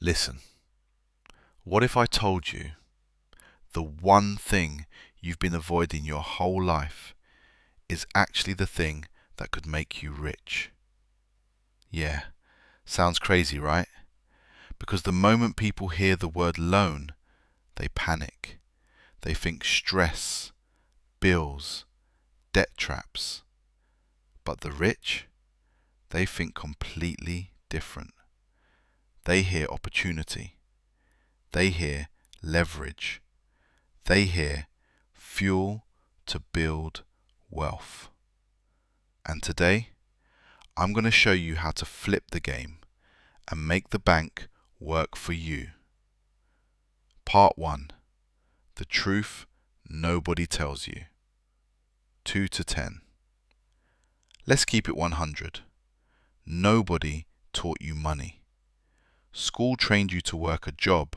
Listen, what if I told you the one thing you've been avoiding your whole life is actually the thing that could make you rich? Yeah, sounds crazy, right? Because the moment people hear the word loan, they panic. They think stress, bills, debt traps. But the rich, they think completely different. They hear opportunity. They hear leverage. They hear fuel to build wealth. And today, I'm going to show you how to flip the game and make the bank work for you. Part 1. The truth nobody tells you. 2 to 10. Let's keep it 100. Nobody taught you money. School trained you to work a job,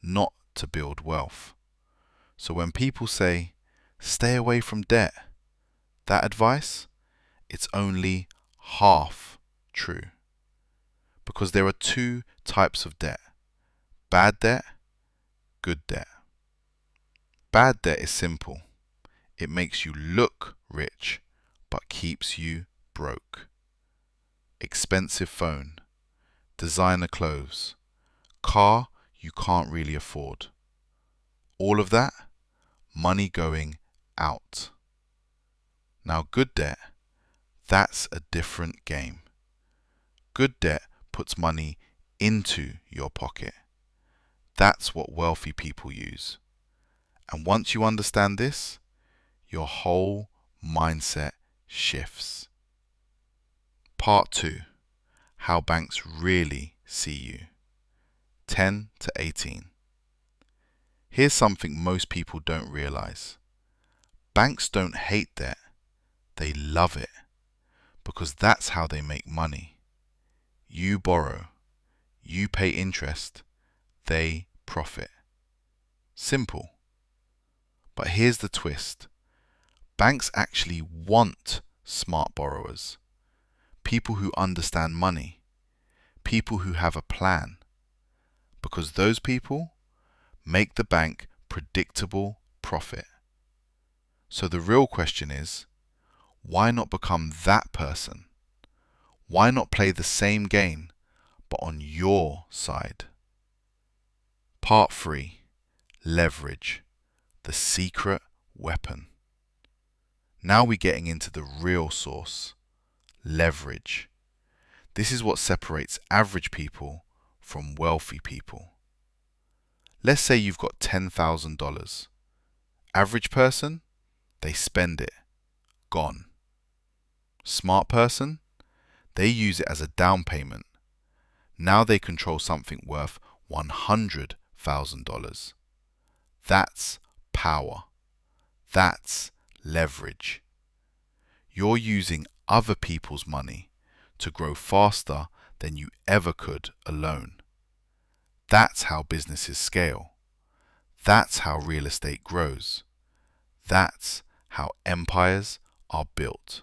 not to build wealth. So when people say, stay away from debt, that advice, it's only half true. Because there are two types of debt: bad debt, good debt. Bad debt is simple. It makes you look rich, but keeps you broke. Expensive phone, designer clothes, car you can't really afford. All of that, money going out. Now good debt, that's a different game. Good debt puts money into your pocket. That's what wealthy people use. And once you understand this, your whole mindset shifts. Part 2. How banks really see you. 10 to 18. Here's something most people don't realize. Banks don't hate debt. They love it. Because that's how they make money. You borrow. You pay interest. They profit. Simple. But here's the twist. Banks actually want smart borrowers. People who understand money. People who have a plan. Because those people make the bank predictable profit. So the real question is, why not become that person? Why not play the same game, but on your side? Part 3. Leverage. The secret weapon. Now we're getting into the real sauce. Leverage. This is what separates average people from wealthy people. Let's say you've got $10,000. Average person, they spend it. Gone. Smart person, they use it as a down payment. Now they control something worth $100,000. That's power. That's leverage. You're using other people's money to grow faster than you ever could alone. That's how businesses scale. That's how real estate grows. That's how empires are built.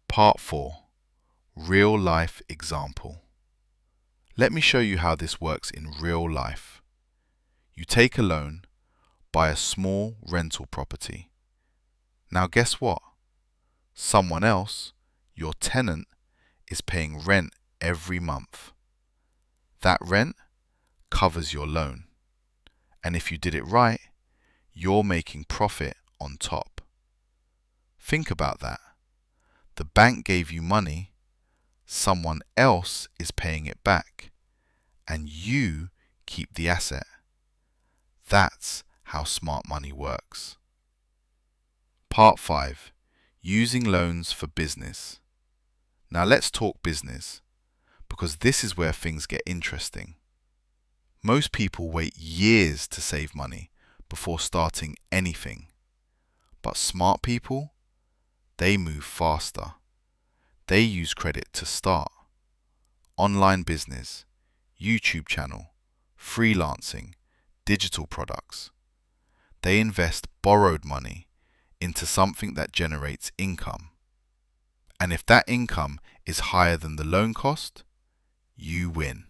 Part 4. Real life example. Let me show you how this works in real life. You take a loan, buy a small rental property. Now guess what? Someone else, your tenant, is paying rent every month. That rent covers your loan. And if you did it right, you're making profit on top. Think about that. The bank gave you money, someone else is paying it back, and you keep the asset. That's how smart money works. Part 5. Using loans for business. Now let's talk business, because this is where things get interesting. Most people wait years to save money before starting anything. But smart people, they move faster. They use credit to start. Online business, YouTube channel, freelancing, digital products. They invest borrowed money into something that generates income. And if that income is higher than the loan cost, you win.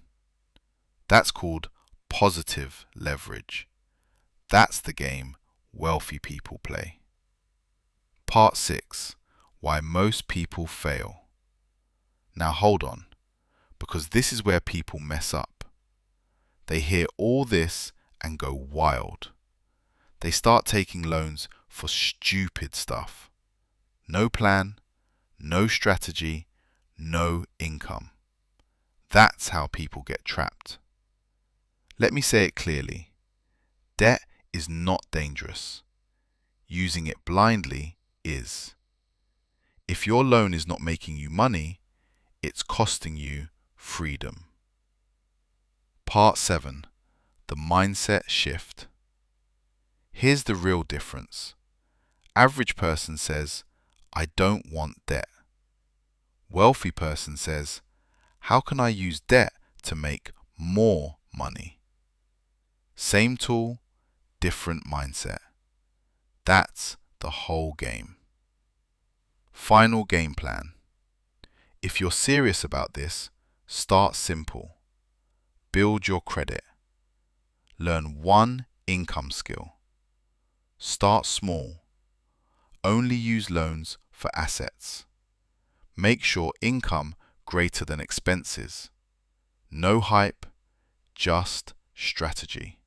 That's called positive leverage. That's the game wealthy people play. Part 6. Why most people fail. Now hold on, because this is where people mess up. They hear all this and go wild. They start taking loans for stupid stuff. No plan, no strategy, no income. That's how people get trapped. Let me say it clearly. Debt is not dangerous. Using it blindly is. If your loan is not making you money, it's costing you freedom. Part 7. The mindset shift. Here's the real difference. Average person says, I don't want debt. Wealthy person says, how can I use debt to make more money? Same tool, different mindset. That's the whole game. Final game plan. If you're serious about this, start simple. Build your credit. Learn one income skill. Start small. Only use loans for assets. Make sure income greater than expenses. No hype, just strategy.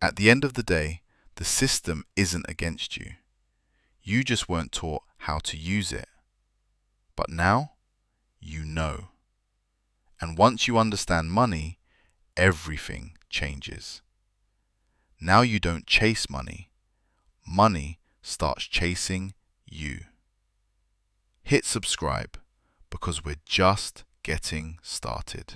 At the end of the day, the system isn't against you. You just weren't taught how to use it. But now, you know. And once you understand money, everything changes. Now you don't chase money. Money starts chasing you. Hit subscribe because we're just getting started.